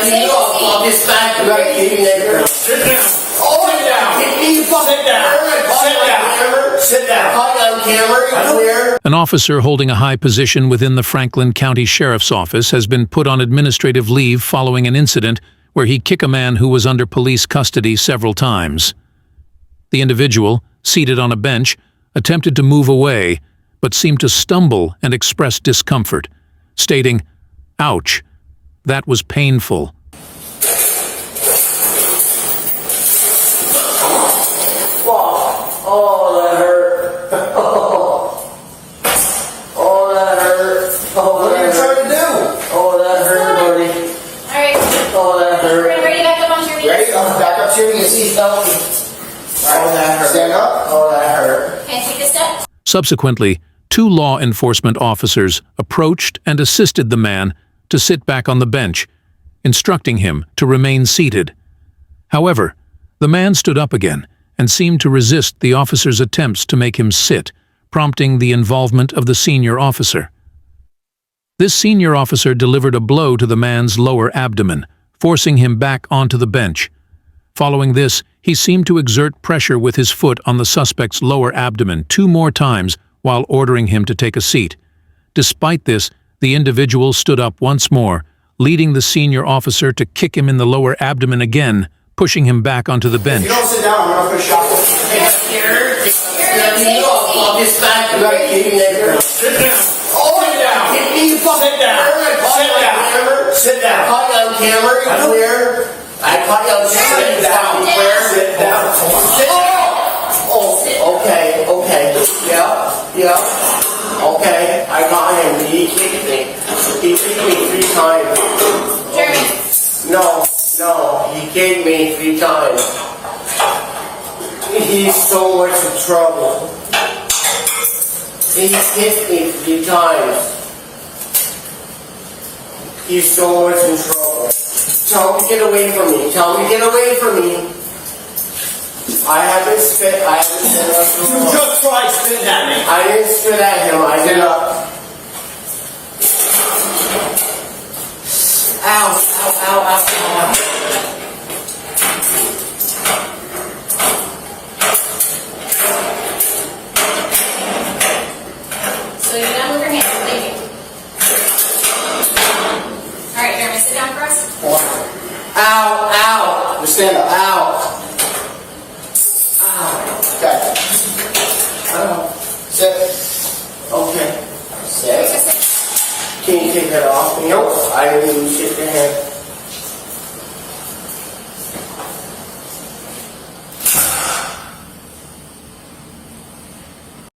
you off. I'll just back you right here. Sit down. Oh, sit down. Sit down. Sit down. Caught you on camera. Clear. An officer holding a high position within the Franklin County Sheriff's Office has been put on administrative leave following an incident where he kicked a man who was under police custody several times. The individual, seated on a bench, attempted to move away, but seemed to stumble and express discomfort, stating, "Ouch, that was painful." Oh, that hurt. Oh, that hurt. Oh, What are you trying to do? Oh, that hurt, buddy. Alright, Oh, that we're hurt. gonna ready back up on your knees. Ready? Back up to your knees. He's healthy. Oh, that hurt. Stand up. Oh, that hurt. Okay, take a step. Subsequently, 2 law enforcement officers approached and assisted the man to sit back on the bench, instructing him to remain seated. However, the man stood up again and seemed to resist the officer's attempts to make him sit, prompting the involvement of the senior officer. This senior officer delivered a blow to the man's lower abdomen, forcing him back onto the bench. Following this, he seemed to exert pressure with his foot on the suspect's lower abdomen 2 more times while ordering him to take a seat. Despite this, the individual stood up once more, leading the senior officer to kick him in the lower abdomen again, pushing him back onto the bench. If you don't sit down, I'm going to put a shot. You off. I'll just back you right here. Sit down. Oh, sit down. Sit down. Sit down. Caught you on camera. Clear. I caught you on camera. Sit down. Sit down. Oh, okay. Yeah. Okay. I got him. He kicked me. He kicked me 3 times. Jeremy. No. He kicked me 3 times. He's so much in trouble. He hit me 3 times. He's so much in trouble. Tell him to get away from me. I haven't spit. You just tried spitting at me. I didn't spit at him. I did not. Ow. So you're done with your hands. Thank you. Alright, Jeremy, sit down for us. Ow. Just stand up. Ow. Okay. Sit. Okay. Take a Sit. sit. Can you take that off? Nope. I didn't even shake your hand.